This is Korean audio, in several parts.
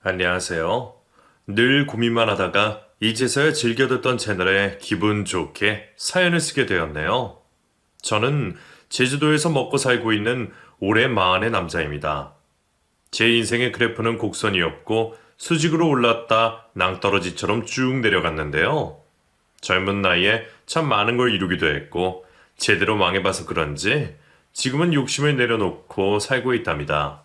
안녕하세요. 늘 고민만 하다가 이제서야 즐겨 듣던 채널에 기분 좋게 사연을 쓰게 되었네요. 저는 제주도에서 먹고 살고 있는 올해 40의 남자입니다. 제 인생의 그래프는 곡선이 없고 수직으로 올랐다 낭떠러지처럼 쭉 내려갔는데요. 젊은 나이에 참 많은 걸 이루기도 했고 제대로 망해봐서 그런지 지금은 욕심을 내려놓고 살고 있답니다.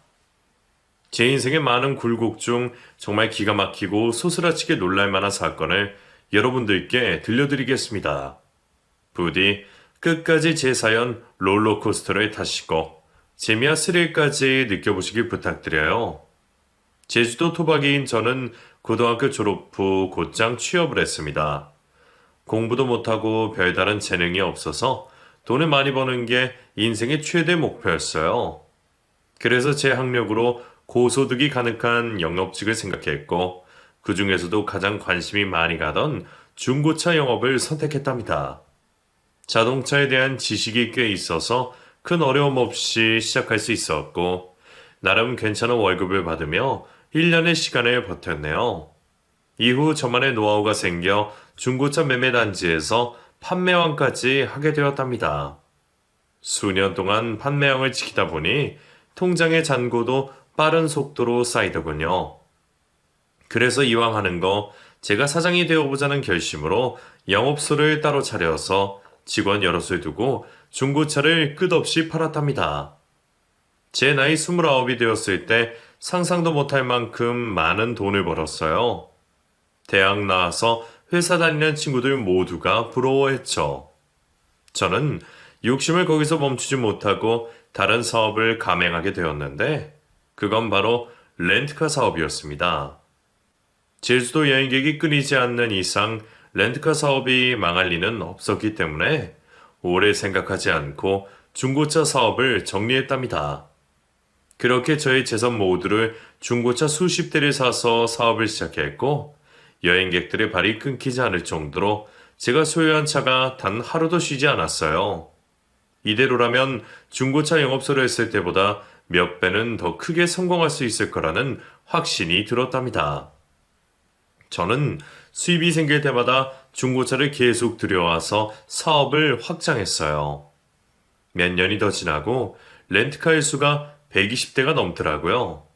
제 인생의 많은 굴곡 중 정말 기가 막히고 소스라치게 놀랄만한 사건을 여러분들께 들려드리겠습니다. 부디 끝까지 제 사연 롤러코스터를 타시고 재미와 스릴까지 느껴보시길 부탁드려요. 제주도 토박이인 저는 고등학교 졸업 후 곧장 취업을 했습니다. 공부도 못하고 별다른 재능이 없어서 돈을 많이 버는 게 인생의 최대 목표였어요. 그래서 제 학력으로 고소득이 가능한 영업직을 생각했고 그 중에서도 가장 관심이 많이 가던 중고차 영업을 선택했답니다. 자동차에 대한 지식이 꽤 있어서 큰 어려움 없이 시작할 수 있었고 나름 괜찮은 월급을 받으며 1년의 시간을 버텼네요. 이후 저만의 노하우가 생겨 중고차 매매 단지에서 판매왕까지 하게 되었답니다. 수년 동안 판매왕을 지키다 보니 통장의 잔고도 빠른 속도로 쌓이더군요. 그래서 이왕 하는 거 제가 사장이 되어보자는 결심으로 영업소를 따로 차려서 직원 여럿을 두고 중고차를 끝없이 팔았답니다. 제 나이 29이 되었을 때 상상도 못할 만큼 많은 돈을 벌었어요. 대학 나와서 회사 다니는 친구들 모두가 부러워했죠. 저는 욕심을 거기서 멈추지 못하고 다른 사업을 감행하게 되었는데 그건 바로 렌트카 사업이었습니다. 제주도 여행객이 끊이지 않는 이상 렌트카 사업이 망할 리는 없었기 때문에 오래 생각하지 않고 중고차 사업을 정리했답니다. 그렇게 저의 재산 모두를 중고차 수십 대를 사서 사업을 시작했고 여행객들의 발이 끊기지 않을 정도로 제가 소유한 차가 단 하루도 쉬지 않았어요. 이대로라면 중고차 영업소를 했을 때보다 몇 배는 더 크게 성공할 수 있을 거라는 확신이 들었답니다. 저는 수입이 생길 때마다 중고차를 계속 들여와서 사업을 확장했어요. 몇 년이 더 지나고 렌트카의 수가 120대가 넘더라고요.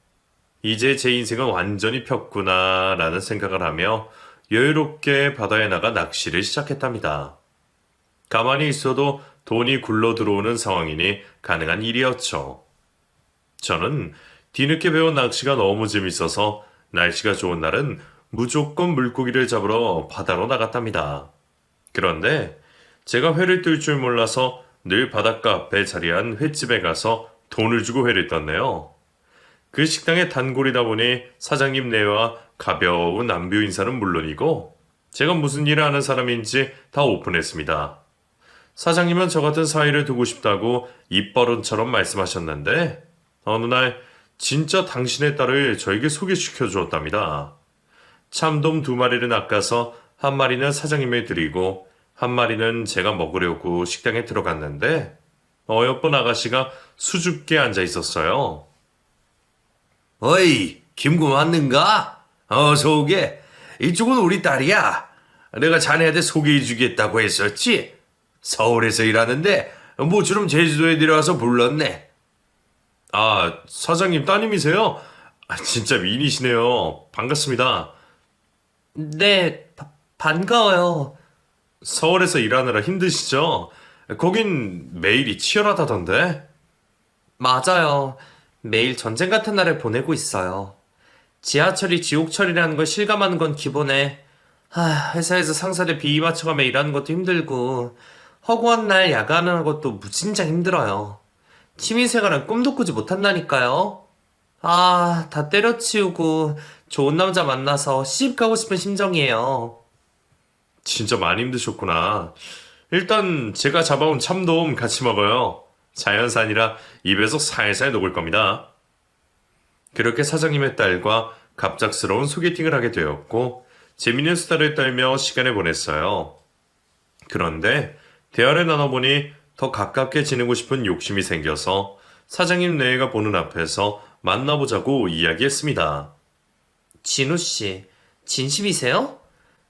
이제 제 인생은 완전히 폈구나 라는 생각을 하며 여유롭게 바다에 나가 낚시를 시작했답니다. 가만히 있어도 돈이 굴러 들어오는 상황이니 가능한 일이었죠. 저는 뒤늦게 배운 낚시가 너무 재밌어서 날씨가 좋은 날은 무조건 물고기를 잡으러 바다로 나갔답니다. 그런데 제가 회를 뜰 줄 몰라서 늘 바닷가 앞에 자리한 횟집에 가서 돈을 주고 회를 떴네요. 그 식당의 단골이다 보니 사장님 내와 가벼운 안부 인사는 물론이고 제가 무슨 일을 하는 사람인지 다 오픈했습니다. 사장님은 저 같은 사이를 두고 싶다고 입버릇처럼 말씀하셨는데 어느 날 진짜 당신의 딸을 저에게 소개시켜 주었답니다. 참돔 2마리를 낚아서 한 마리는 사장님에 드리고 한 마리는 제가 먹으려고 식당에 들어갔는데 어여쁜 아가씨가 수줍게 앉아 있었어요. 어이, 김구 맞는가? 어서 오게. 이쪽은 우리 딸이야. 내가 자네한테 소개해주겠다고 했었지? 서울에서 일하는데 모처럼 제주도에 내려와서 불렀네. 아, 사장님 따님이세요? 진짜 미인이시네요. 반갑습니다. 네, 반가워요. 서울에서 일하느라 힘드시죠? 거긴 매일이 치열하다던데? 맞아요. 매일 전쟁 같은 날을 보내고 있어요. 지하철이 지옥철이라는 걸 실감하는 건 기본에, 회사에서 상사들 비위 맞춰가며 일하는 것도 힘들고, 허구한 날 야간하는 것도 무진장 힘들어요. 취미생활은 꿈도 꾸지 못한다니까요. 다 때려치우고 좋은 남자 만나서 시집 가고 싶은 심정이에요. 진짜 많이 힘드셨구나. 일단 제가 잡아온 참돔 같이 먹어요. 자연산이라 입에서 살살 녹을 겁니다. 그렇게 사장님의 딸과 갑작스러운 소개팅을 하게 되었고 재밌는 수다를 떨며 시간을 보냈어요. 그런데 대화를 나눠보니 더 가깝게 지내고 싶은 욕심이 생겨서 사장님 내외가 보는 앞에서 만나보자고 이야기했습니다. 진우 씨, 진심이세요?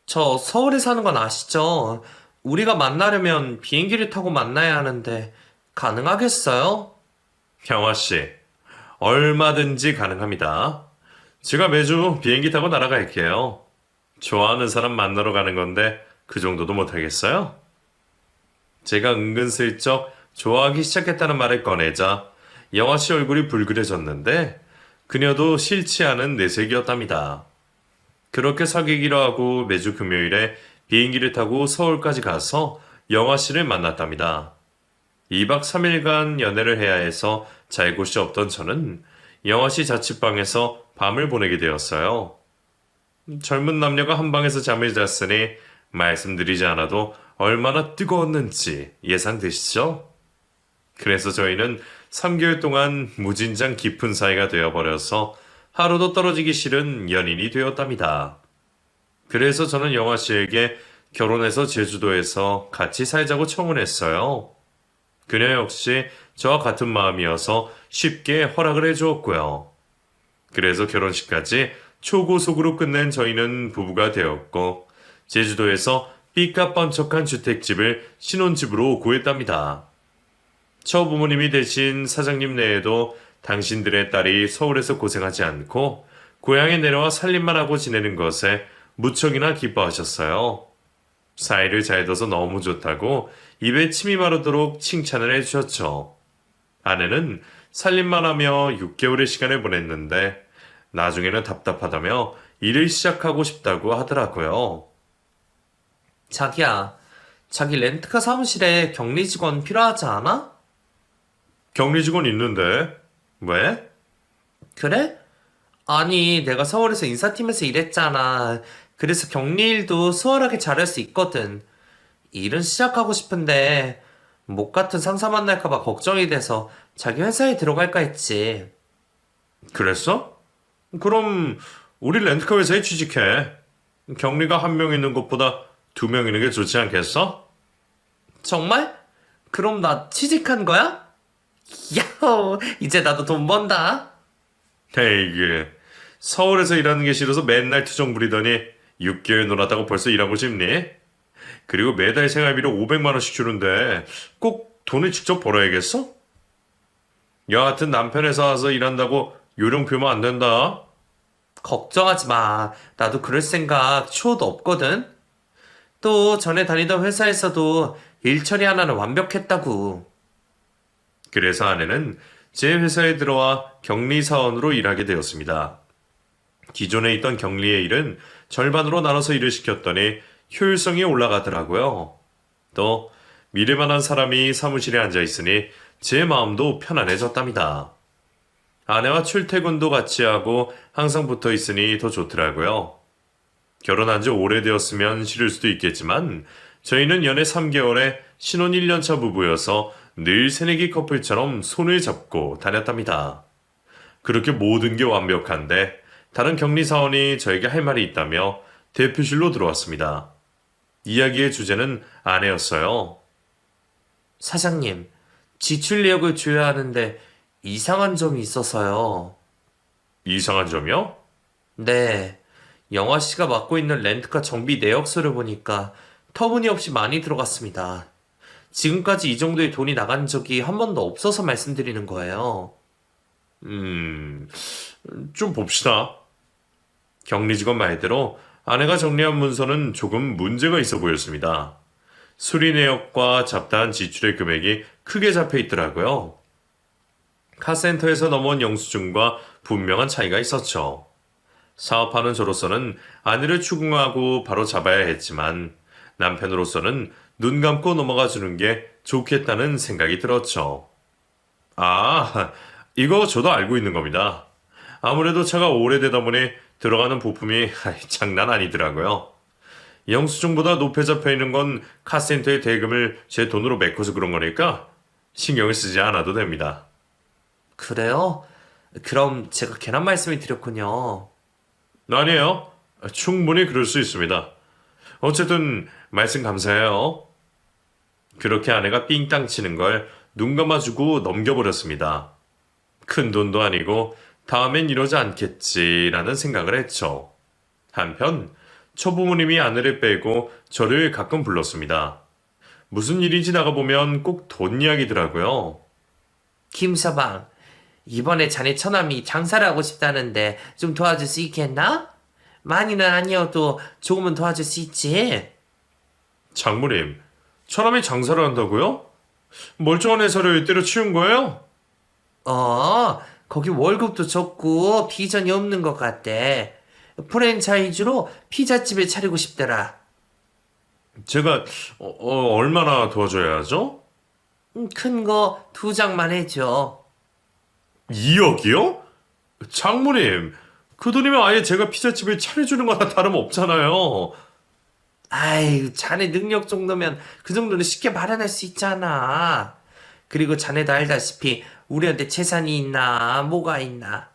저 서울에 사는 건 아시죠? 우리가 만나려면 비행기를 타고 만나야 하는데 가능하겠어요? 형아 씨, 얼마든지 가능합니다. 제가 매주 비행기 타고 날아갈게요. 좋아하는 사람 만나러 가는 건데 그 정도도 못하겠어요? 제가 은근슬쩍 좋아하기 시작했다는 말을 꺼내자 영아 씨 얼굴이 불그레졌는데 그녀도 싫지 않은 내색이었답니다. 그렇게 사귀기로 하고 매주 금요일에 비행기를 타고 서울까지 가서 영아 씨를 만났답니다. 2박 3일간 연애를 해야 해서 잘 곳이 없던 저는 영아 씨 자취방에서 밤을 보내게 되었어요. 젊은 남녀가 한 방에서 잠을 잤으니 말씀드리지 않아도 얼마나 뜨거웠는지 예상되시죠? 그래서 저희는 3개월 동안 무진장 깊은 사이가 되어버려서 하루도 떨어지기 싫은 연인이 되었답니다. 그래서 저는 영아 씨에게 결혼해서 제주도에서 같이 살자고 청혼했어요. 그녀 역시 저와 같은 마음이어서 쉽게 허락을 해주었고요. 그래서 결혼식까지 초고속으로 끝낸 저희는 부부가 되었고 제주도에서 삐까뻔쩍한 주택집을 신혼집으로 구했답니다. 처부모님이 되신 사장님 내에도 당신들의 딸이 서울에서 고생하지 않고 고향에 내려와 살림만 하고 지내는 것에 무척이나 기뻐하셨어요. 사이를 잘 둬서 너무 좋다고 입에 침이 마르도록 칭찬을 해주셨죠. 아내는 살림만 하며 6개월의 시간을 보냈는데 나중에는 답답하다며 일을 시작하고 싶다고 하더라고요. 자기야, 자기 렌트카 사무실에 격리 직원 필요하지 않아? 격리 직원 있는데 왜? 그래? 아니, 내가 서울에서 인사팀에서 일했잖아. 그래서 격리일도 수월하게 잘할 수 있거든. 일은 시작하고 싶은데 목 같은 상사 만날까봐 걱정이 돼서 자기 회사에 들어갈까 했지. 그랬어? 그럼 우리 렌트카 회사에 취직해. 격리가 한 명 있는 것보다 2명 있는 게 좋지 않겠어? 정말? 그럼 나 취직한 거야? 야호, 이제 나도 돈 번다. 에이그, 서울에서 일하는 게 싫어서 맨날 투정 부리더니 6개월 놀았다고 벌써 일하고 싶니? 그리고 매달 생활비로 500만 원씩 주는데 꼭 돈을 직접 벌어야겠어? 여하튼 남편 회사 와서 일한다고 요령 피우면 안 된다. 걱정하지 마. 나도 그럴 생각 추호도 없거든. 또 전에 다니던 회사에서도 일 처리 하나는 완벽했다고. 그래서 아내는 제 회사에 들어와 격리 사원으로 일하게 되었습니다. 기존에 있던 격리의 일은 절반으로 나눠서 일을 시켰더니 효율성이 올라가더라고요. 또 믿을만한 사람이 사무실에 앉아 있으니 제 마음도 편안해졌답니다. 아내와 출퇴근도 같이 하고 항상 붙어 있으니 더 좋더라고요. 결혼한 지 오래되었으면 싫을 수도 있겠지만 저희는 연애 3개월에 신혼 1년차 부부여서 늘 새내기 커플처럼 손을 잡고 다녔답니다. 그렇게 모든 게 완벽한데 다른 격리사원이 저에게 할 말이 있다며 대표실로 들어왔습니다. 이야기의 주제는 아내였어요. 사장님, 지출 내역을 줘야 하는데 이상한 점이 있어서요. 이상한 점이요? 네, 영화 씨가 맡고 있는 렌트카 정비 내역서를 보니까 터무니없이 많이 들어갔습니다. 지금까지 이 정도의 돈이 나간 적이 한 번도 없어서 말씀드리는 거예요. 좀 봅시다. 격리 직원 말대로 아내가 정리한 문서는 조금 문제가 있어 보였습니다. 수리 내역과 잡다한 지출의 금액이 크게 잡혀 있더라고요. 카센터에서 넘어온 영수증과 분명한 차이가 있었죠. 사업하는 저로서는 아내를 추궁하고 바로 잡아야 했지만 남편으로서는 눈 감고 넘어가 주는 게 좋겠다는 생각이 들었죠. 아, 이거 저도 알고 있는 겁니다. 아무래도 차가 오래되다 보니 들어가는 부품이 장난 아니더라고요. 영수증보다 높게 잡혀 있는 건 카센터의 대금을 제 돈으로 메꿔서 그런 거니까 신경을 쓰지 않아도 됩니다. 그래요? 그럼 제가 괜한 말씀을 드렸군요. 아니에요. 충분히 그럴 수 있습니다. 어쨌든 말씀 감사해요. 그렇게 아내가 삥땅 치는 걸 눈 감아주고 넘겨버렸습니다. 큰 돈도 아니고 다음엔 이러지 않겠지라는 생각을 했죠. 한편 처부모님이 아내를 빼고 저를 가끔 불렀습니다. 무슨 일인지 나가보면 꼭 돈 이야기더라고요. 김서방, 이번에 자네 처남이 장사를 하고 싶다는데 좀 도와줄 수 있겠나? 많이는 아니어도 조금은 도와줄 수 있지? 장모님, 처남이 장사를 한다고요? 멀쩡한 회사를 때려치운 거예요? 거기 월급도 적고 비전이 없는 것 같대. 프랜차이즈로 피자집을 차리고 싶더라. 제가 얼마나 도와줘야 하죠? 큰 거 2장만 해줘. 2억이요? 장모님, 그 돈이면 아예 제가 피자집을 차려주는 거나 다름없잖아요. 아이, 자네 능력 정도면 그 정도는 쉽게 마련할 수 있잖아. 그리고 자네도 알다시피 우리한테 재산이 있나 뭐가 있나.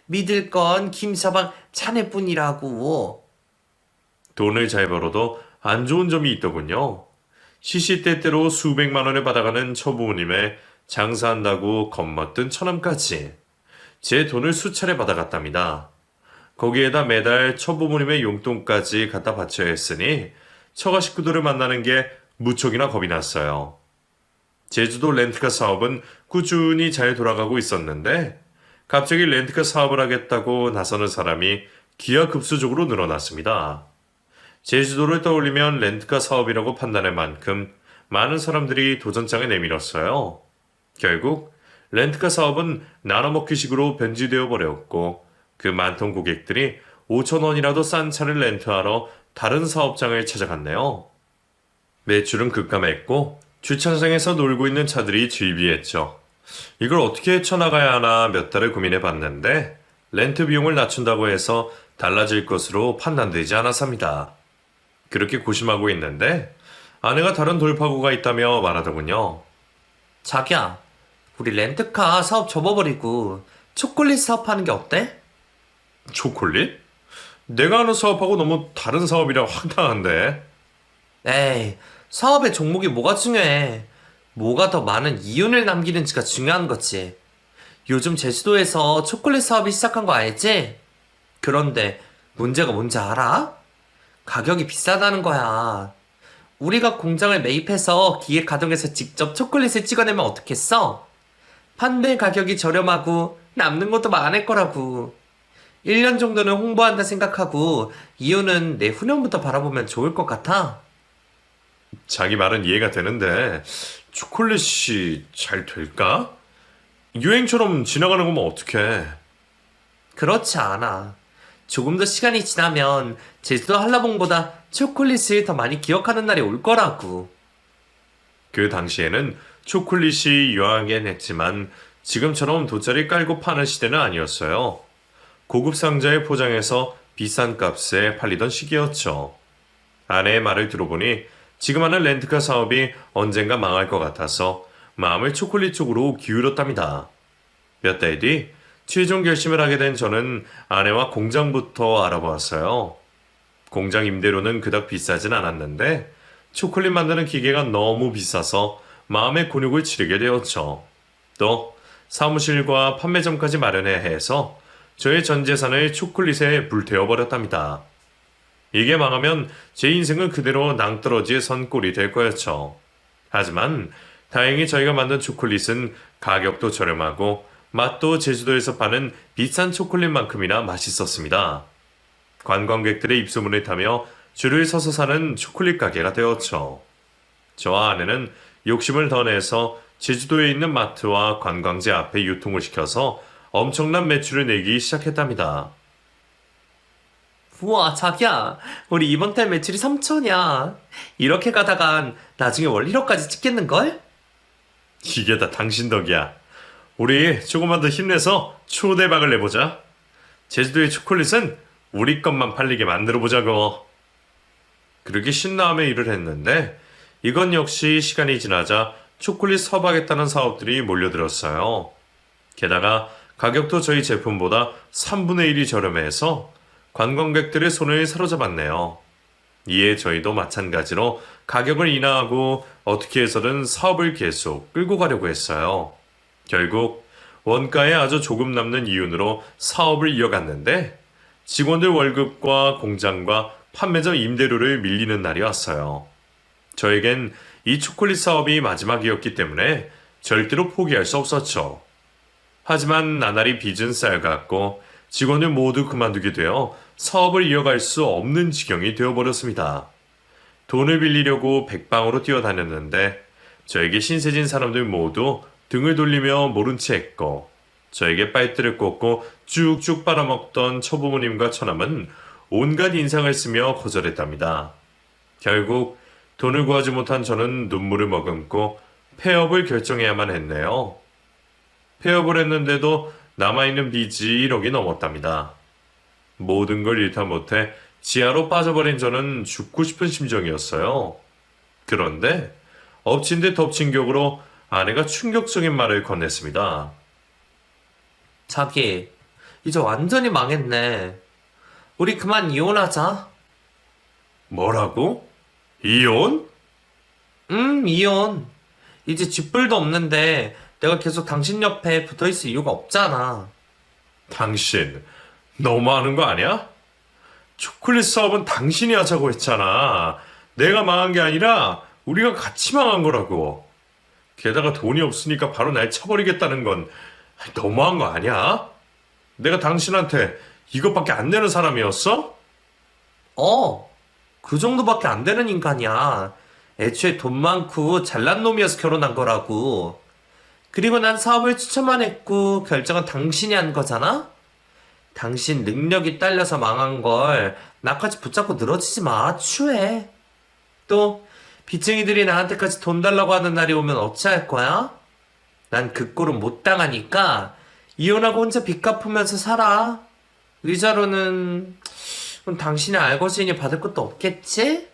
믿을 건 김서방 자네뿐이라고. 돈을 잘 벌어도 안 좋은 점이 있더군요. 시시때때로 수백만 원을 받아가는 처부모님의 장사한다고 겁먹던 처남까지 제 돈을 수차례 받아갔답니다. 거기에다 매달 처부모님의 용돈까지 갖다 바쳐야 했으니 처가 식구들을 만나는 게 무척이나 겁이 났어요. 제주도 렌트카 사업은 꾸준히 잘 돌아가고 있었는데 갑자기 렌트카 사업을 하겠다고 나서는 사람이 기하급수적으로 늘어났습니다. 제주도를 떠올리면 렌트카 사업이라고 판단할 만큼 많은 사람들이 도전장을 내밀었어요. 결국 렌트카 사업은 나눠먹기식으로 변질되어 버렸고 그 많던 고객들이 5천 원이라도 싼 차를 렌트하러 다른 사업장을 찾아갔네요. 매출은 급감했고 주차장에서 놀고 있는 차들이 즐비했죠. 이걸 어떻게 헤쳐나가야 하나 몇 달을 고민해 봤는데 렌트 비용을 낮춘다고 해서 달라질 것으로 판단되지 않았습니다. 그렇게 고심하고 있는데 아내가 다른 돌파구가 있다며 말하더군요. 자기야, 우리 렌트카 사업 접어버리고 초콜릿 사업하는 게 어때? 초콜릿? 내가 하는 사업하고 너무 다른 사업이라 황당한데. 에이, 사업의 종목이 뭐가 중요해. 뭐가 더 많은 이윤을 남기는지가 중요한 거지. 요즘 제주도에서 초콜릿 사업이 시작한 거 알지? 그런데 문제가 뭔지 알아? 가격이 비싸다는 거야. 우리가 공장을 매입해서 기획 가동해서 직접 초콜릿을 찍어내면 어떻겠어? 판매 가격이 저렴하고 남는 것도 많을 거라고. 1년 정도는 홍보한다 생각하고 이유는 내후년부터 바라보면 좋을 것 같아. 자기 말은 이해가 되는데 초콜릿이 잘 될까? 유행처럼 지나가는 거면 어떡해. 그렇지 않아. 조금 더 시간이 지나면 제주도 한라봉보다 초콜릿을 더 많이 기억하는 날이 올 거라고. 그 당시에는 초콜릿이 유행하긴 했지만 지금처럼 돗자리 깔고 파는 시대는 아니었어요. 고급 상자에 포장해서 비싼 값에 팔리던 시기였죠. 아내의 말을 들어보니 지금 하는 렌트카 사업이 언젠가 망할 것 같아서 마음을 초콜릿 쪽으로 기울였답니다. 몇 달 뒤 최종 결심을 하게 된 저는 아내와 공장부터 알아보았어요. 공장 임대료는 그닥 비싸진 않았는데 초콜릿 만드는 기계가 너무 비싸서 마음의 곤욕을 치르게 되었죠. 또 사무실과 판매점까지 마련해야 해서 저의 전 재산을 초콜릿에 불태워버렸답니다. 이게 망하면 제 인생은 그대로 낭떠러지의 선꼴이 될 거였죠. 하지만 다행히 저희가 만든 초콜릿은 가격도 저렴하고 맛도 제주도에서 파는 비싼 초콜릿만큼이나 맛있었습니다. 관광객들의 입소문을 타며 줄을 서서 사는 초콜릿 가게가 되었죠. 저와 아내는 욕심을 더 내서 제주도에 있는 마트와 관광지 앞에 유통을 시켜서 엄청난 매출을 내기 시작했답니다. 우와, 자기야. 우리 이번 달 매출이 3천이야. 이렇게 가다간 나중에 월 1억까지 찍겠는걸? 이게 다 당신 덕이야. 우리 조금만 더 힘내서 초대박을 내보자. 제주도의 초콜릿은 우리 것만 팔리게 만들어보자고. 그렇게 신나함에 일을 했는데 이건 역시 시간이 지나자 초콜릿 사업하겠다는 사업들이 몰려들었어요. 게다가 가격도 저희 제품보다 3분의 1이 저렴해서 관광객들의 손을 사로잡았네요. 이에 저희도 마찬가지로 가격을 인하하고 어떻게 해서든 사업을 계속 끌고 가려고 했어요. 결국 원가에 아주 조금 남는 이윤으로 사업을 이어갔는데 직원들 월급과 공장과 판매점 임대료를 밀리는 날이 왔어요. 저에겐 이 초콜릿 사업이 마지막이었기 때문에 절대로 포기할 수 없었죠. 하지만 나날이 빚은 쌓여갔고 직원을 모두 그만두게 되어 사업을 이어갈 수 없는 지경이 되어버렸습니다. 돈을 빌리려고 백방으로 뛰어다녔는데 저에게 신세진 사람들 모두 등을 돌리며 모른 채 했고 저에게 빨대를 꽂고 쭉쭉 빨아먹던 처부모님과 처남은 온갖 인상을 쓰며 거절했답니다. 결국 돈을 구하지 못한 저는 눈물을 머금고 폐업을 결정해야만 했네요. 폐업을 했는데도 남아있는 빚이 1억이 넘었답니다. 모든 걸 잃다 못해 지하로 빠져버린 저는 죽고 싶은 심정이었어요. 그런데 엎친 데 덮친 격으로 아내가 충격적인 말을 건넸습니다. 자기, 이제 완전히 망했네. 우리 그만 이혼하자. 뭐라고? 이혼? 이혼. 이제 쥐뿔도 없는데 내가 계속 당신 옆에 붙어있을 이유가 없잖아. 당신 너무하는 거 아니야? 초콜릿 사업은 당신이 하자고 했잖아. 내가 망한 게 아니라 우리가 같이 망한 거라고. 게다가 돈이 없으니까 바로 날 쳐버리겠다는 건 너무한 거 아니야? 내가 당신한테 이것밖에 안 되는 사람이었어? 그 정도밖에 안 되는 인간이야. 애초에 돈 많고 잘난 놈이어서 결혼한 거라고. 그리고 난 사업을 추천만 했고 결정은 당신이 한 거잖아? 당신 능력이 딸려서 망한 걸 나까지 붙잡고 늘어지지 마. 추해. 또 빚쟁이들이 나한테까지 돈 달라고 하는 날이 오면 어찌할 거야? 난 그 꼴은 못 당하니까 이혼하고 혼자 빚 갚으면서 살아. 의자로는 그럼 당신이 알거지니 받을 것도 없겠지?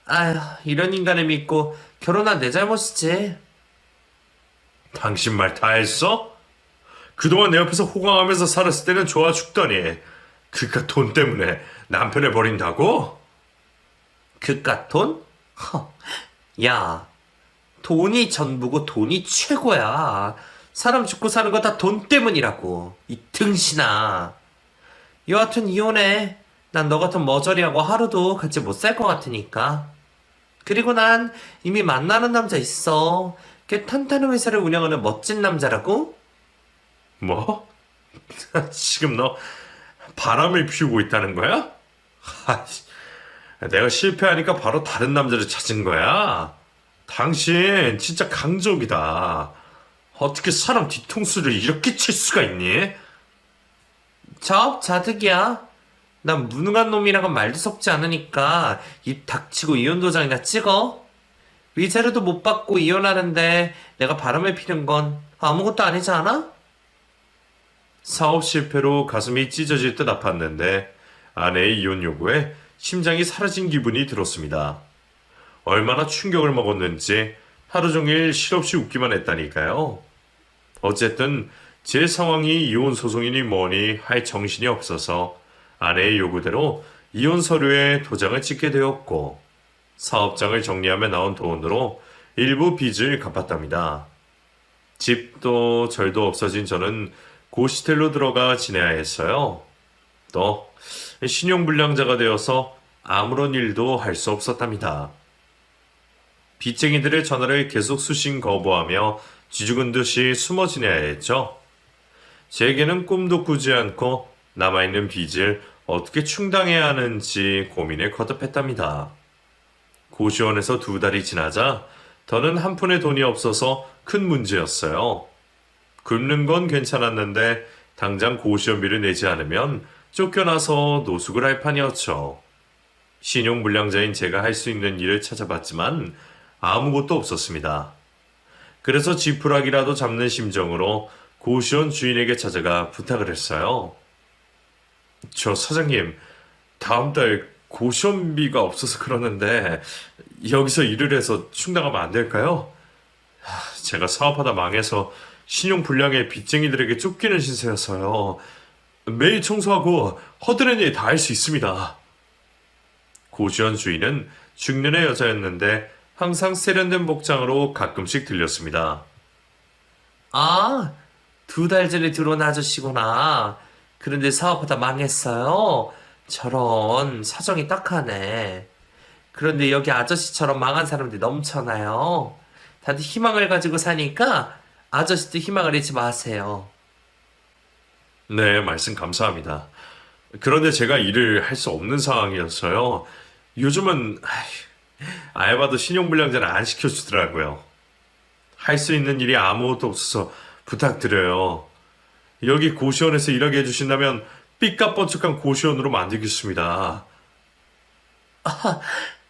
아휴, 이런 인간을 믿고 결혼한 내 잘못이지. 당신 말 다 했어? 그동안 내 옆에서 호강하면서 살았을 때는 좋아 죽더니 그깟 돈 때문에 남편을 버린다고? 그깟 돈? 야, 돈이 전부고 돈이 최고야. 사람 죽고 사는 거 다 돈 때문이라고. 이 등신아. 여하튼 이혼해. 난 너 같은 머저리하고 하루도 같이 못 살 것 같으니까. 그리고 난 이미 만나는 남자 있어. 걔 탄탄한 회사를 운영하는 멋진 남자라고? 뭐? 지금 너 바람을 피우고 있다는 거야? 아이씨, 내가 실패하니까 바로 다른 남자를 찾은 거야? 당신 진짜 강적이다. 어떻게 사람 뒤통수를 이렇게 칠 수가 있니? 자업자득이야. 난 무능한 놈이랑은 말도 섞지 않으니까 입 닥치고 이혼 도장이나 찍어. 위자료도 못 받고 이혼하는데 내가 바람을 피는 건 아무것도 아니지 않아? 사업 실패로 가슴이 찢어질 듯 아팠는데 아내의 이혼 요구에 심장이 사라진 기분이 들었습니다. 얼마나 충격을 먹었는지 하루 종일 실없이 웃기만 했다니까요. 어쨌든 제 상황이 이혼 소송이니 뭐니 할 정신이 없어서 아내의 요구대로 이혼 서류에 도장을 찍게 되었고 사업장을 정리하며 나온 돈으로 일부 빚을 갚았답니다. 집도 절도 없어진 저는 고시텔로 들어가 지내야 했어요. 또 신용불량자가 되어서 아무런 일도 할 수 없었답니다. 빚쟁이들의 전화를 계속 수신 거부하며 쥐죽은 듯이 숨어 지내야 했죠. 제게는 꿈도 꾸지 않고 남아있는 빚을 어떻게 충당해야 하는지 고민을 거듭했답니다. 고시원에서 2달이 지나자 더는 한 푼의 돈이 없어서 큰 문제였어요. 굶는 건 괜찮았는데 당장 고시원비를 내지 않으면 쫓겨나서 노숙을 할 판이었죠. 신용불량자인 제가 할 수 있는 일을 찾아봤지만 아무것도 없었습니다. 그래서 지푸라기라도 잡는 심정으로 고시원 주인에게 찾아가 부탁을 했어요. 저 사장님, 다음 달 고시원비가 없어서 그러는데 여기서 일을 해서 충당하면 안 될까요? 제가 사업하다 망해서 신용불량의 빚쟁이들에게 쫓기는 신세여서요. 매일 청소하고 허드렛 일 다 할 수 있습니다. 고시원 주인은 중년의 여자였는데 항상 세련된 복장으로 가끔씩 들렸습니다. 아, 2달 전에 들어온 아저씨구나. 그런데 사업하다 망했어요. 저런 사정이 딱하네. 그런데 여기 아저씨처럼 망한 사람들이 넘쳐나요. 다들 희망을 가지고 사니까 아저씨도 희망을 잃지 마세요. 네, 말씀 감사합니다. 그런데 제가 일을 할 수 없는 상황이었어요. 요즘은 알바도 신용불량자를 안 시켜주더라고요. 할 수 있는 일이 아무것도 없어서 부탁드려요. 여기 고시원에서 일하게 해주신다면 삐까뻔쩍한 고시원으로 만들겠습니다.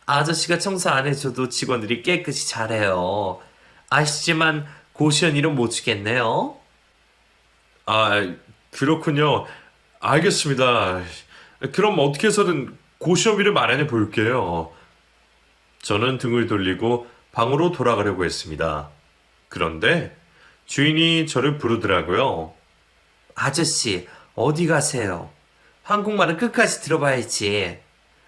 아저씨가 청소 안 해줘도 직원들이 깨끗이 잘해요. 아시지만 고시원 일은 못 주겠네요. 아, 그렇군요. 알겠습니다. 그럼 어떻게 해서든 고시원비를 마련해 볼게요. 저는 등을 돌리고 방으로 돌아가려고 했습니다. 그런데 주인이 저를 부르더라고요. 아저씨, 어디 가세요? 한국말을 끝까지 들어봐야지.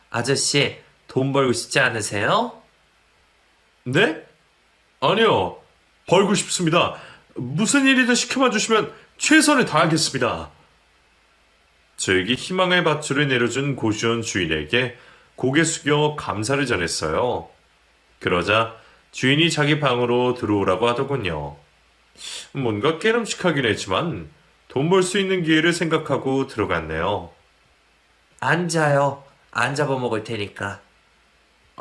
아저씨, 돈 벌고 싶지 않으세요? 네? 아니요. 벌고 싶습니다. 무슨 일이든 시켜만 주시면 최선을 다하겠습니다. 저에게 희망의 밧줄을 내려준 고시원 주인에게 고개 숙여 감사를 전했어요. 그러자 주인이 자기 방으로 들어오라고 하더군요. 뭔가 깨름칙하긴 했지만 돈 벌 수 있는 기회를 생각하고 들어갔네요. 앉아요. 안 잡아먹을 테니까.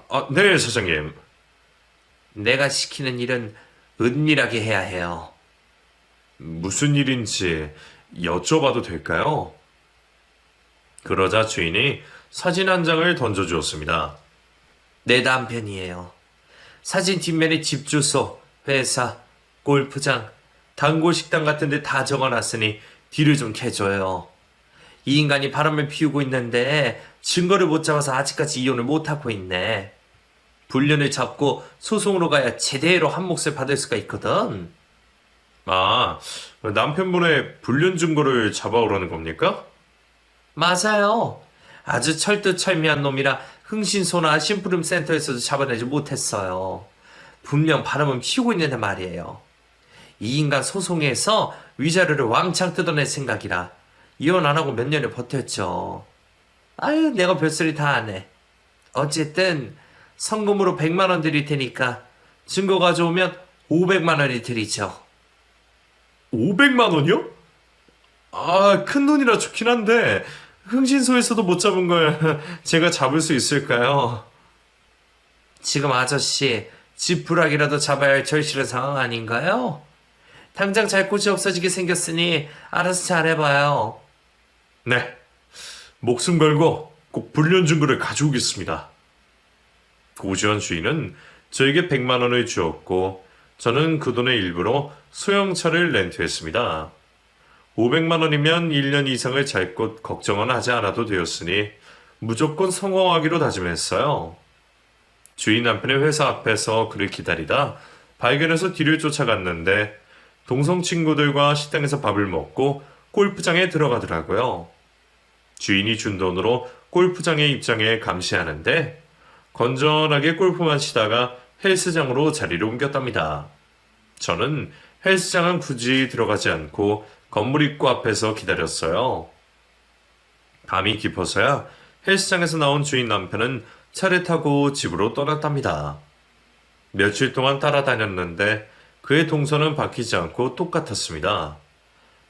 아, 네, 사장님. 내가 시키는 일은 은밀하게 해야 해요. 무슨 일인지 여쭤봐도 될까요? 그러자 주인이 사진 한 장을 던져주었습니다. 내 남편이에요. 사진 뒷면에 집 주소, 회사, 골프장, 단골 식당 같은 데 다 적어놨으니 뒤를 좀 캐줘요. 이 인간이 바람을 피우고 있는데 증거를 못 잡아서 아직까지 이혼을 못하고 있네. 불륜을 잡고 소송으로 가야 제대로 한 몫을 받을 수가 있거든. 아, 남편분의 불륜 증거를 잡아오라는 겁니까? 맞아요. 아주 철두철미한 놈이라 흥신소나 심부름 센터에서도 잡아내지 못했어요. 분명 바람은 피우고 있는데 말이에요. 이 인간 소송에서 위자료를 왕창 뜯어낼 생각이라 이혼 안 하고 몇 년을 버텼죠. 아유, 내가 별소리 다 하네. 어쨌든 성금으로 100만 원 드릴 테니까 증거 가져오면 500만 원이 드리죠. 500만 원이요? 아, 큰 돈이라 좋긴 한데 흥신소에서도 못 잡은 걸 제가 잡을 수 있을까요? 지금 아저씨 지푸라기라도 잡아야 할 절실한 상황 아닌가요? 당장 잘 곳이 없어지게 생겼으니 알아서 잘해봐요. 네, 목숨 걸고 꼭 불륜 증거를 가져오겠습니다. 고시원 주인은 저에게 100만 원을 주었고 저는 그 돈의 일부로 소형차를 렌트했습니다. 500만 원이면 1년 이상을 잘 곳 걱정은 하지 않아도 되었으니 무조건 성공하기로 다짐했어요. 주인 남편의 회사 앞에서 그를 기다리다 발견해서 뒤를 쫓아갔는데 동성 친구들과 식당에서 밥을 먹고 골프장에 들어가더라고요. 주인이 준 돈으로 골프장에 입장해 감시하는데 건전하게 골프만 치다가 헬스장으로 자리를 옮겼답니다. 저는 헬스장은 굳이 들어가지 않고 건물 입구 앞에서 기다렸어요. 밤이 깊어서야 헬스장에서 나온 주인 남편은 차를 타고 집으로 떠났답니다. 며칠 동안 따라다녔는데 그의 동선은 바뀌지 않고 똑같았습니다.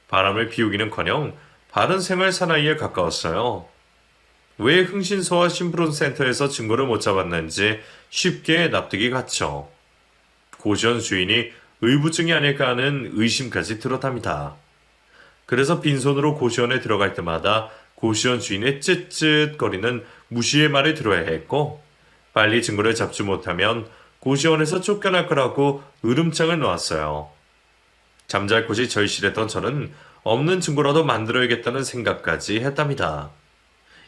바람을 피우기는커녕 바른 생활 사나이에 가까웠어요. 왜 흥신소와 심부름센터에서 증거를 못 잡았는지 쉽게 납득이 갔죠. 고시원 주인이 의부증이 아닐까 하는 의심까지 들었답니다. 그래서 빈손으로 고시원에 들어갈 때마다 고시원 주인의 쯧쯧거리는 무시의 말을 들어야 했고 빨리 증거를 잡지 못하면 고시원에서 쫓겨날 거라고 으름장을 놓았어요. 잠잘 곳이 절실했던 저는 없는 증거라도 만들어야겠다는 생각까지 했답니다.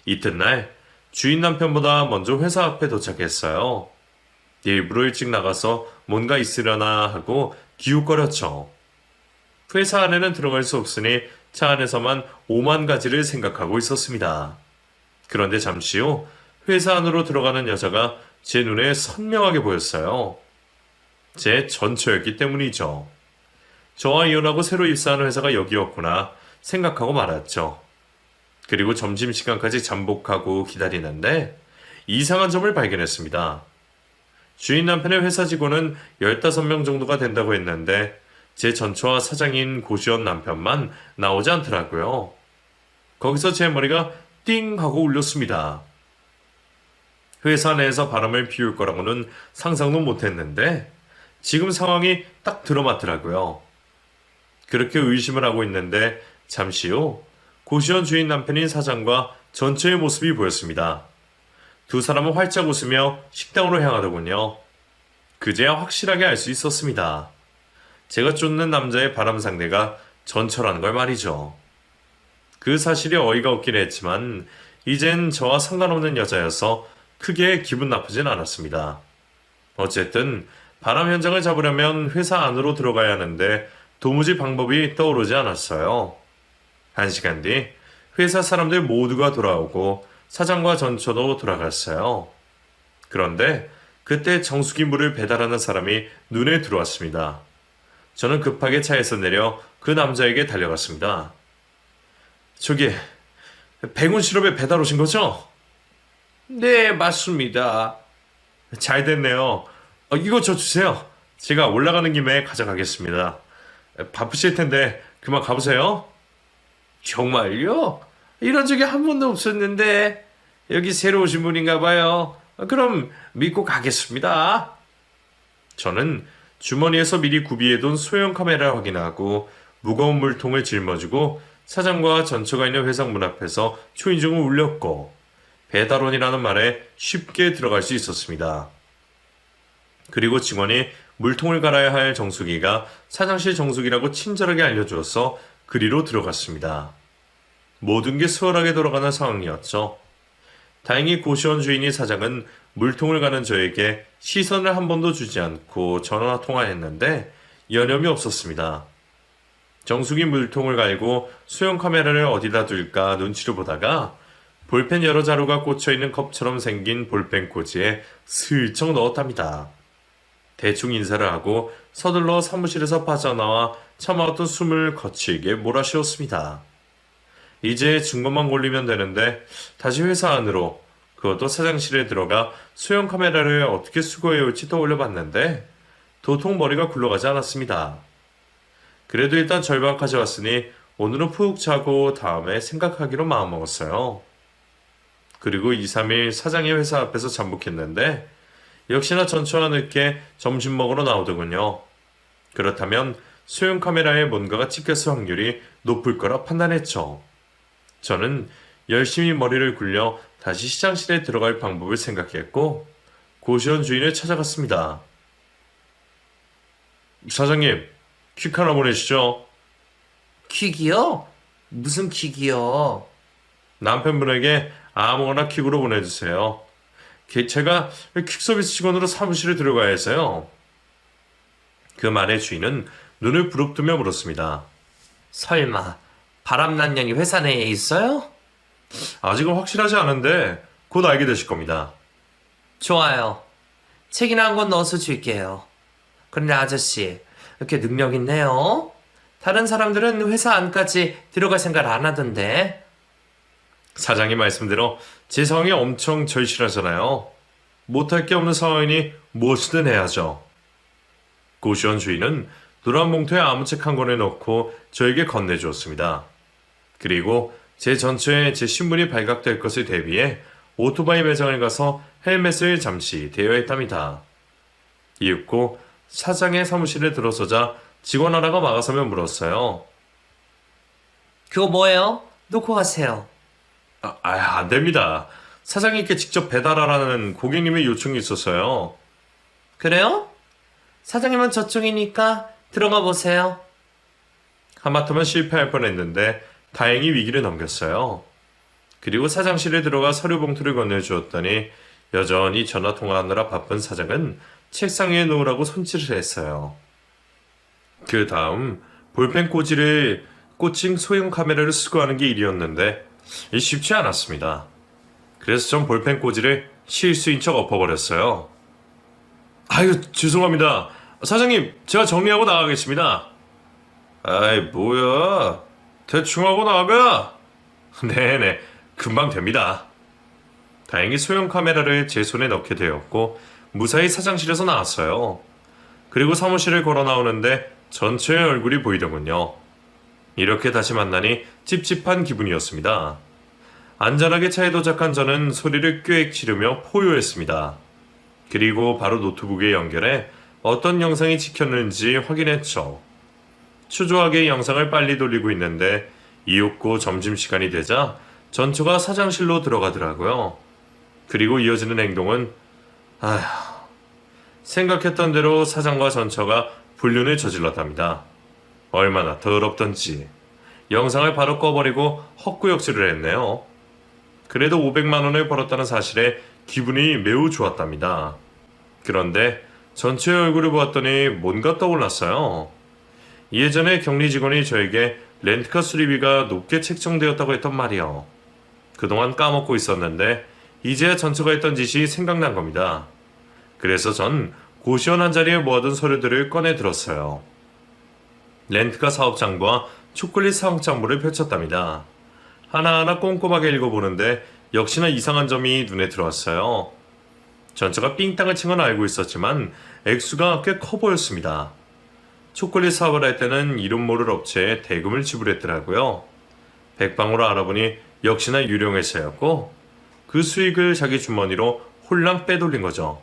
이튿날 주인 남편보다 먼저 회사 앞에 도착했어요. 일부러 일찍 나가서 뭔가 있으려나 하고 기웃거렸죠. 회사 안에는 들어갈 수 없으니 차 안에서만 5만 가지를 생각하고 있었습니다. 그런데 잠시 후 회사 안으로 들어가는 여자가 제 눈에 선명하게 보였어요. 제 전처였기 때문이죠. 저와 이혼하고 새로 입사하는 회사가 여기였구나 생각하고 말았죠. 그리고 점심시간까지 잠복하고 기다리는데 이상한 점을 발견했습니다. 주인 남편의 회사 직원은 15명 정도가 된다고 했는데 제 전처와 사장인 고시원 남편만 나오지 않더라고요. 거기서 제 머리가 띵 하고 울렸습니다. 회사 내에서 바람을 피울 거라고는 상상도 못했는데 지금 상황이 딱 들어맞더라고요. 그렇게 의심을 하고 있는데 잠시 후 고시원 주인 남편인 사장과 전처의 모습이 보였습니다. 두 사람은 활짝 웃으며 식당으로 향하더군요. 그제야 확실하게 알 수 있었습니다. 제가 쫓는 남자의 바람 상대가 전처라는 걸 말이죠. 그 사실이 어이가 없긴 했지만 이젠 저와 상관없는 여자여서 크게 기분 나쁘진 않았습니다. 어쨌든 바람 현장을 잡으려면 회사 안으로 들어가야 하는데 도무지 방법이 떠오르지 않았어요. 1시간 뒤 회사 사람들 모두가 돌아오고 사장과 전처도 돌아갔어요. 그런데 그때 정수기 물을 배달하는 사람이 눈에 들어왔습니다. 저는 급하게 차에서 내려 그 남자에게 달려갔습니다. 저기, 백운 시럽에 배달 오신 거죠? 네, 맞습니다. 잘 됐네요. 이거 저 주세요. 제가 올라가는 김에 가져가겠습니다. 바쁘실 텐데 그만 가보세요. 정말요? 이런 적이 한 번도 없었는데 여기 새로 오신 분인가 봐요. 그럼 믿고 가겠습니다. 저는 주머니에서 미리 구비해둔 소형 카메라를 확인하고 무거운 물통을 짊어지고 사장과 전처가 있는 회사 문 앞에서 초인종을 울렸고 배달원이라는 말에 쉽게 들어갈 수 있었습니다. 그리고 직원이 물통을 갈아야 할 정수기가 사장실 정수기라고 친절하게 알려주어서 그리로 들어갔습니다. 모든 게 수월하게 돌아가는 상황이었죠. 다행히 고시원 주인이 사장은 물통을 가는 저에게 시선을 한 번도 주지 않고 전화 통화했는데 여념이 없었습니다. 정수기 물통을 갈고 소형 카메라를 어디다 둘까 눈치를 보다가 볼펜 여러 자루가 꽂혀있는 컵처럼 생긴 볼펜 꽂이에 슬쩍 넣었답니다. 대충 인사를 하고 서둘러 사무실에서 빠져나와 참아왔던 숨을 거칠게 몰아쉬었습니다. 이제 증거만 올리면 되는데 다시 회사 안으로 그것도 사장실에 들어가 소형 카메라를 어떻게 수거해 올지 떠올려봤는데 도통 머리가 굴러가지 않았습니다. 그래도 일단 절반 가져왔으니 오늘은 푹 자고 다음에 생각하기로 마음먹었어요. 그리고 2, 3일 사장의 회사 앞에서 잠복했는데 역시나 전처와 늦게 점심 먹으러 나오더군요. 그렇다면 소형 카메라에 뭔가가 찍혔을 확률이 높을 거라 판단했죠. 저는 열심히 머리를 굴려 다시 시장실에 들어갈 방법을 생각했고 고시원 주인을 찾아갔습니다. 사장님, 퀵 하나 보내시죠. 퀵이요? 무슨 퀵이요? 남편분에게 아무거나 퀵으로 보내주세요. 제가 퀵 서비스 직원으로 사무실에 들어가야 해서요. 그 말에 주인은 눈을 부릅뜨며 물었습니다. 설마 바람난 년이 회사 내에 있어요? 아직은 확실하지 않은데 곧 알게 되실 겁니다. 좋아요. 책이나 한 권 넣어서 줄게요. 그런데 아저씨, 이렇게 능력 있네요. 다른 사람들은 회사 안까지 들어갈 생각 안 하던데. 사장님 말씀대로 제 상황이 엄청 절실하잖아요. 못할 게 없는 상황이니 무엇이든 해야죠. 고시원 주인은 노란 봉투에 아무 책 한 권을 넣고 저에게 건네주었습니다. 그리고 제 전처에 제 신분이 발각될 것을 대비해 오토바이 매장을 가서 헬멧을 잠시 대여했답니다. 이윽고 사장의 사무실에 들어서자 직원 하나가 막아서며 물었어요. 그거 뭐예요? 놓고 가세요. 안 됩니다. 사장님께 직접 배달하라는 고객님의 요청이 있어서요. 그래요? 사장님은 저쪽이니까 들어가 보세요. 하마터면 실패할 뻔했는데 다행히 위기를 넘겼어요. 그리고 사장실에 들어가 서류 봉투를 건네주었더니 여전히 전화 통화하느라 바쁜 사장은 책상 위에 놓으라고 손질을 했어요. 그 다음 볼펜 꽂이를 꽂힌 소형 카메라를 수거하는 게 일이었는데 쉽지 않았습니다. 그래서 전 볼펜 꽂이를 실수인 척 엎어버렸어요. 아유, 죄송합니다. 사장님, 제가 정리하고 나가겠습니다. 아이, 뭐야. 대충 하고 나가. 네네, 금방 됩니다. 다행히 소형 카메라를 제 손에 넣게 되었고 무사히 사장실에서 나왔어요. 그리고 사무실을 걸어 나오는데 전체의 얼굴이 보이더군요. 이렇게 다시 만나니 찝찝한 기분이었습니다. 안전하게 차에 도착한 저는 소리를 꽥 지르며 포효했습니다. 그리고 바로 노트북에 연결해 어떤 영상이 찍혔는지 확인했죠. 초조하게 영상을 빨리 돌리고 있는데 이윽고 점심시간이 되자 전처가 사장실로 들어가더라고요. 그리고 이어지는 행동은 생각했던 대로 사장과 전처가 불륜을 저질렀답니다. 얼마나 더럽던지. 영상을 바로 꺼버리고 헛구역질을 했네요. 그래도 500만 원을 벌었다는 사실에 기분이 매우 좋았답니다. 그런데 전처의 얼굴을 보았더니 뭔가 떠올랐어요. 예전에 격리 직원이 저에게 렌트카 수리비가 높게 책정되었다고 했던 말이요. 그동안 까먹고 있었는데 이제야 전처가 했던 짓이 생각난 겁니다. 그래서 전 고시원 한 자리에 모아둔 서류들을 꺼내 들었어요. 렌트카 사업장과 초콜릿 사업장부를 펼쳤답니다. 하나하나 꼼꼼하게 읽어보는데 역시나 이상한 점이 눈에 들어왔어요. 전처가 삥땅을 친 건 알고 있었지만 액수가 꽤 커 보였습니다. 초콜릿 사업을 할 때는 이름 모를 업체에 대금을 지불했더라고요. 백방으로 알아보니 역시나 유령회사였고 그 수익을 자기 주머니로 홀랑 빼돌린 거죠.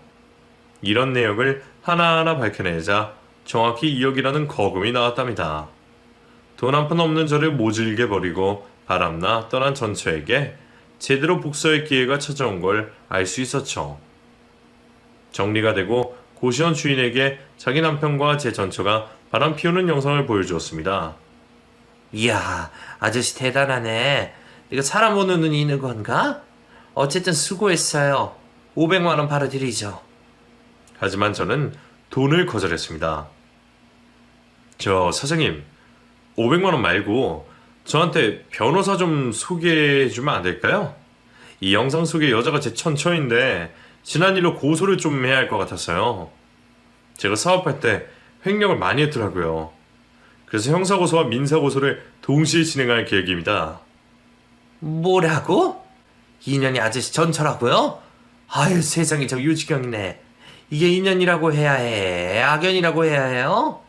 이런 내역을 하나하나 밝혀내자 정확히 2억이라는 거금이 나왔답니다. 돈 한 푼 없는 저를 모질게 버리고 바람나 떠난 전처에게 제대로 복수할 기회가 찾아온 걸 알 수 있었죠. 정리가 되고 고시원 주인에게 자기 남편과 제 전처가 바람 피우는 영상을 보여주었습니다. 이야, 아저씨 대단하네. 이거 사람 보는 눈이 있는 건가? 어쨌든 수고했어요. 500만 원 바로 드리죠. 하지만 저는 돈을 거절했습니다. 저 사장님, 500만 원 말고 저한테 변호사 좀 소개해 주면 안 될까요? 이 영상 속의 여자가 제 천처인데 지난 일로 고소를 좀 해야 할 것 같았어요. 제가 사업할 때 횡령을 많이 했더라고요. 그래서 형사고소와 민사고소를 동시에 진행할 계획입니다. 뭐라고? 2년이 아저씨 전처라고요? 아유, 세상에 저 유지경이네. 이게 인연이라고 해야 해? 악연이라고 해야 해요?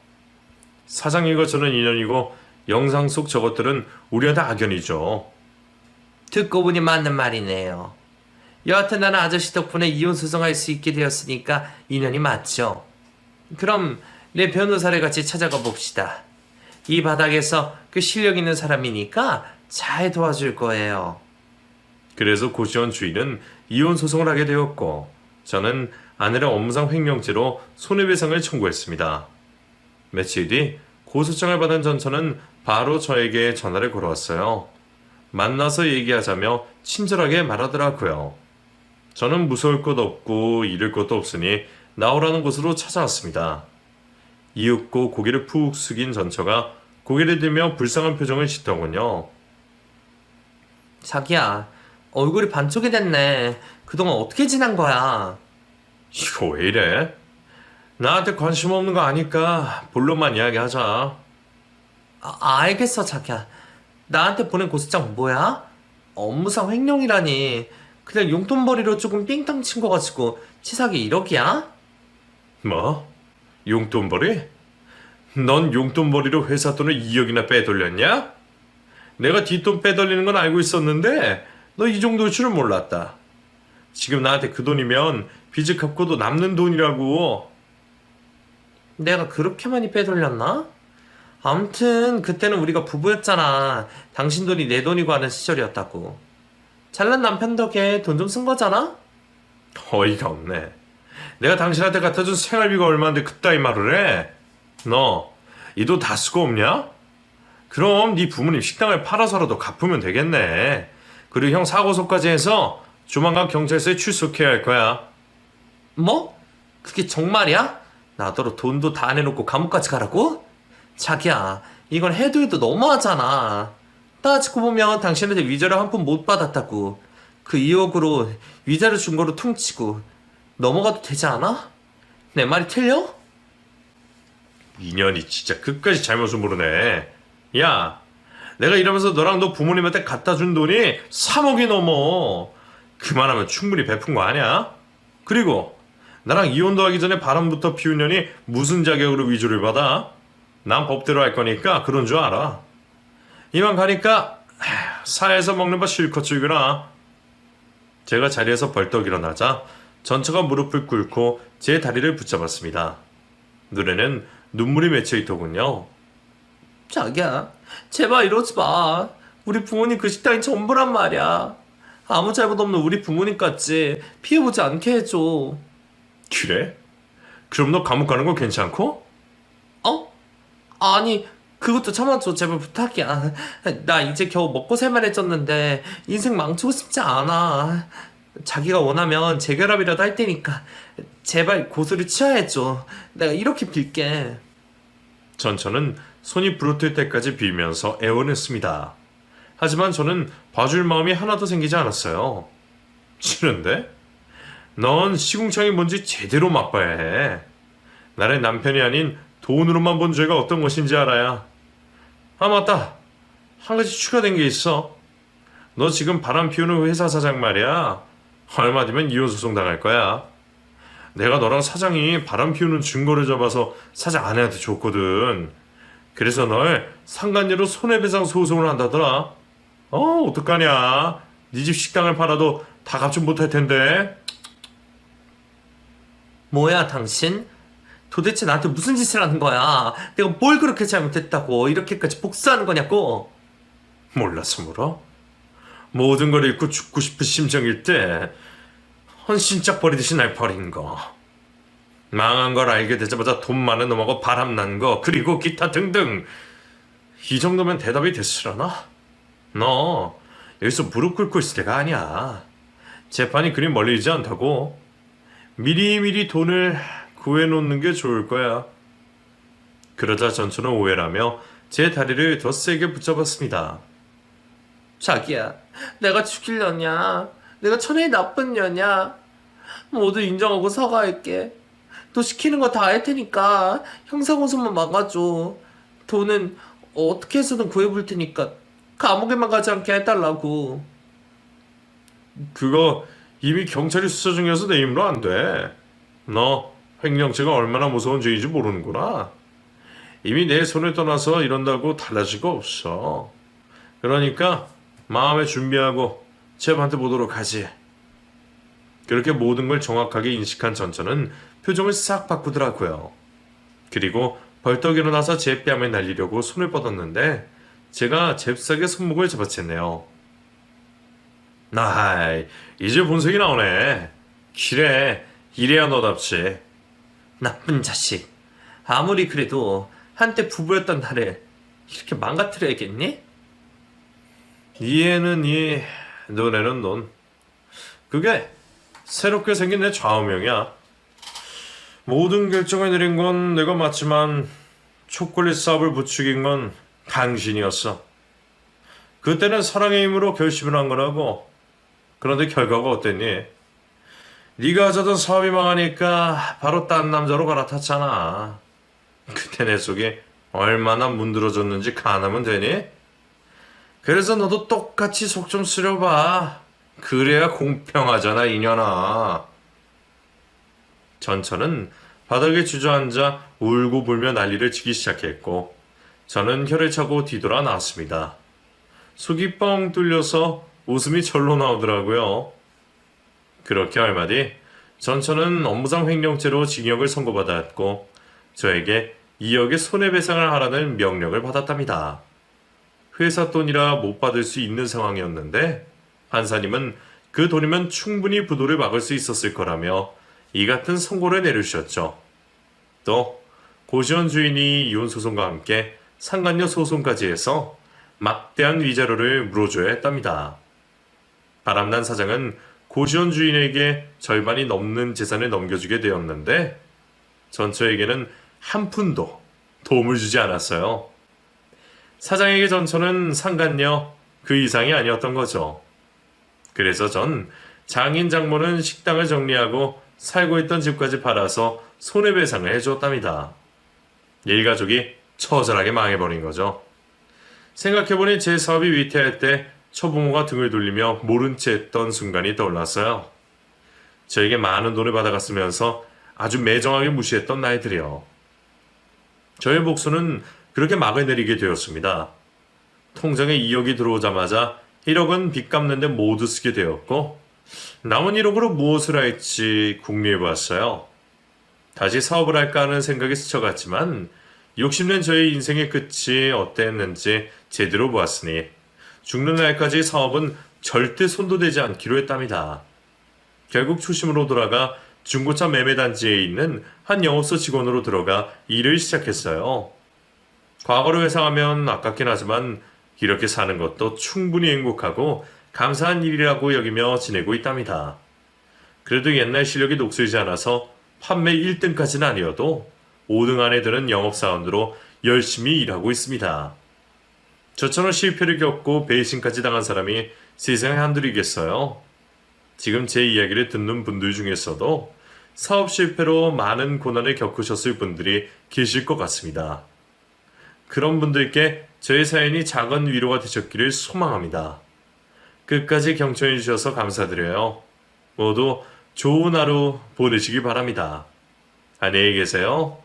사장님과 저는 인연이고 영상 속 저것들은 우리한테 악연이죠. 듣고 보니 맞는 말이네요. 여하튼 나는 아저씨 덕분에 이혼 소송할 수 있게 되었으니까 인연이 맞죠. 그럼 내 변호사를 같이 찾아가 봅시다. 이 바닥에서 그 실력 있는 사람이니까 잘 도와줄 거예요. 그래서 고시원 주인은 이혼 소송을 하게 되었고 저는 아내를 업무상 횡령죄로 손해배상을 청구했습니다. 며칠 뒤 고소장을 받은 전처는 바로 저에게 전화를 걸어왔어요. 만나서 얘기하자며 친절하게 말하더라고요. 저는 무서울 것 없고 잃을 것도 없으니 나오라는 곳으로 찾아왔습니다. 이윽고 고개를 푹 숙인 전처가 고개를 들며 불쌍한 표정을 짓더군요. 자기야, 얼굴이 반쪽이 됐네. 그동안 어떻게 지난 거야? 이거 왜 이래? 나한테 관심 없는 거 아니까 본론만 이야기하자. 알겠어, 자기야. 나한테 보낸 고소장 뭐야? 업무상 횡령이라니. 그냥 용돈벌이로 조금 삥땅 친 거 가지고 치사하게 1억이야? 뭐? 용돈벌이? 넌 용돈벌이로 회사 돈을 2억이나 빼돌렸냐? 내가 뒷돈 빼돌리는 건 알고 있었는데 너 이 정도일 줄은 몰랐다. 지금 나한테 그 돈이면 빚을 갚고도 남는 돈이라고. 내가 그렇게 많이 빼돌렸나? 암튼 그때는 우리가 부부였잖아. 당신 돈이 내 돈이고 하는 시절이었다고. 잘난 남편 덕에 돈 좀 쓴 거잖아? 어이가 없네. 내가 당신한테 갖다준 생활비가 얼마인데 그따위 말을 해? 너 이 돈 다 쓰고 없냐? 그럼 네 부모님 식당을 팔아서라도 갚으면 되겠네. 그리고 형 사고소까지 해서 조만간 경찰서에 출석해야 할 거야. 뭐? 그게 정말이야? 나더러 돈도 다 내놓고 감옥까지 가라고? 자기야, 이건 해도 해도 너무하잖아. 따지고 보면 당신한테 위자료 한 푼 못 받았다고. 그 2억으로 위자료 준 거로 퉁치고 넘어가도 되지 않아? 내 말이 틀려? 인연이 진짜 끝까지 잘못을 모르네. 야, 내가 이러면서 너랑 너 부모님한테 갖다 준 돈이 3억이 넘어. 그만하면 충분히 베푼 거 아니야? 그리고 나랑 이혼도 하기 전에 바람부터 피운 년이 무슨 자격으로 위조를 받아? 난 법대로 할 거니까 그런 줄 알아. 이만 가니까 사회에서 먹는 거 실컷 즐기라. 제가 자리에서 벌떡 일어나자 전처가 무릎을 꿇고 제 다리를 붙잡았습니다. 눈에는 눈물이 맺혀 있더군요. 자기야, 제발 이러지 마. 우리 부모님 그 식당이 전부란 말이야. 아무 잘못 없는 우리 부모님같이 피해보지 않게 해줘. 그래? 그럼 너 감옥 가는 거 괜찮고? 어? 아니, 그것도 참아줘. 제발 부탁이야. 나 이제 겨우 먹고 살만해졌는데 인생 망치고 싶지 않아. 자기가 원하면 재결합이라도 할 테니까 제발 고소를 취하해줘. 내가 이렇게 빌게. 전처는 손이 부르틀 때까지 빌면서 애원했습니다. 하지만 저는 봐줄 마음이 하나도 생기지 않았어요. 싫은데? 넌 시궁창이 뭔지 제대로 맛봐야 해. 나의 남편이 아닌 돈으로만 본 죄가 어떤 것인지 알아야. 아, 맞다. 한 가지 추가된 게 있어. 너 지금 바람 피우는 회사 사장 말이야. 얼마 뒤면 이혼소송 당할 거야. 내가 너랑 사장이 바람 피우는 증거를 잡아서 사장 아내한테 줬거든. 그래서 널 상간녀로 손해배상 소송을 한다더라. 어떡하냐. 네 집 식당을 팔아도 다 갚지 못할 텐데. 뭐야, 당신? 도대체 나한테 무슨 짓을 하는 거야? 내가 뭘 그렇게 잘못했다고 이렇게까지 복수하는 거냐고? 몰라서 물어? 모든 걸 잃고 죽고 싶은 심정일 때 헌신짝 버리듯이 날 버린 거. 망한 걸 알게 되자마자 돈 많은 놈하고 바람난 거, 그리고 기타 등등. 이 정도면 대답이 됐으려나? 너 여기서 무릎 꿇고 있을 때가 아니야. 재판이 그리 멀리 있지 않다고. 미리미리 돈을 구해놓는 게 좋을 거야. 그러자 전처는 오해라며 제 다리를 더 세게 붙잡았습니다. 자기야, 내가 죽이려냐? 내가 천하의 나쁜 년이야? 모두 인정하고 사과할게. 너 시키는 거 다 할 테니까 형사고소만 막아줘. 돈은 어떻게 해서든 구해볼 테니까 감옥에만 가지 않게 해달라고. 그거 이미 경찰이 수사 중이어서 내 힘으로 안 돼. 너 횡령죄가 얼마나 무서운 죄인지 모르는구나. 이미 내 손을 떠나서 이런다고 달라질 거 없어. 그러니까 마음에 준비하고 재판대 보도록 하지. 그렇게 모든 걸 정확하게 인식한 전처는 표정을 싹 바꾸더라고요. 그리고 벌떡 일어나서 제 뺨에 날리려고 손을 뻗었는데 제가 잽싸게 손목을 잡아챘네요. 아이, 이제 본색이 나오네. 그래, 이래야 너답지. 나쁜 자식. 아무리 그래도 한때 부부였던 나를 이렇게 망가뜨려야겠니? 이에는 이, 눈에는 눈. 그게 새롭게 생긴 내 좌우명이야. 모든 결정을 내린 건 내가 맞지만 초콜릿 사업을 부추긴 건 당신이었어. 그때는 사랑의 힘으로 결심을 한 거라고. 그런데 결과가 어땠니? 네가 하자던 사업이 망하니까 바로 딴 남자로 갈아탔잖아. 그때 내 속에 얼마나 문드러졌는지 가늠은 되니? 그래서 너도 똑같이 속 좀 쓰려봐. 그래야 공평하잖아, 이년아. 전처는 바닥에 주저앉아 울고 불며 난리를 치기 시작했고 저는 혀를 차고 뒤돌아 나왔습니다. 속이 뻥 뚫려서 웃음이 절로 나오더라고요. 그렇게 얼마 뒤 전처는 업무상 횡령죄로 징역을 선고받았고 저에게 2억의 손해배상을 하라는 명령을 받았답니다. 회사 돈이라 못 받을 수 있는 상황이었는데 판사님은 그 돈이면 충분히 부도를 막을 수 있었을 거라며 이 같은 선고를 내려주셨죠. 또 고시원 주인이 이혼 소송과 함께 상간녀 소송까지 해서 막대한 위자료를 물어줘야 했답니다. 바람난 사장은 고시원 주인에게 절반이 넘는 재산을 넘겨주게 되었는데 전처에게는 한 푼도 도움을 주지 않았어요. 사장에게 전처는 상간녀 그 이상이 아니었던 거죠. 그래서 전 장인 장모는 식당을 정리하고 살고 있던 집까지 팔아서 손해배상을 해주었답니다. 일가족이 처절하게 망해버린 거죠. 생각해보니 제 사업이 위태할 때 처부모가 등을 돌리며 모른 채 했던 순간이 떠올랐어요. 저에게 많은 돈을 받아갔으면서 아주 매정하게 무시했던 날들이요. 저의 복수는 그렇게 막을 내리게 되었습니다. 통장에 2억이 들어오자마자 1억은 빚 갚는데 모두 쓰게 되었고 남은 1억으로 무엇을 할지 궁리해보았어요. 다시 사업을 할까 하는 생각이 스쳐갔지만 욕심낸 저의 인생의 끝이 어땠는지 제대로 보았으니 죽는 날까지 사업은 절대 손도 대지 않기로 했답니다. 결국 초심으로 돌아가 중고차 매매단지에 있는 한 영업소 직원으로 들어가 일을 시작했어요. 과거로 회상하면 아깝긴 하지만 이렇게 사는 것도 충분히 행복하고 감사한 일이라고 여기며 지내고 있답니다. 그래도 옛날 실력이 녹슬지 않아서 판매 1등까지는 아니어도 5등 안에 드는 영업사원으로 열심히 일하고 있습니다. 저처럼 실패를 겪고 배신까지 당한 사람이 세상에 한둘이겠어요? 지금 제 이야기를 듣는 분들 중에서도 사업 실패로 많은 고난을 겪으셨을 분들이 계실 것 같습니다. 그런 분들께 저의 사연이 작은 위로가 되셨기를 소망합니다. 끝까지 경청해 주셔서 감사드려요. 모두 좋은 하루 보내시기 바랍니다. 안녕히 계세요.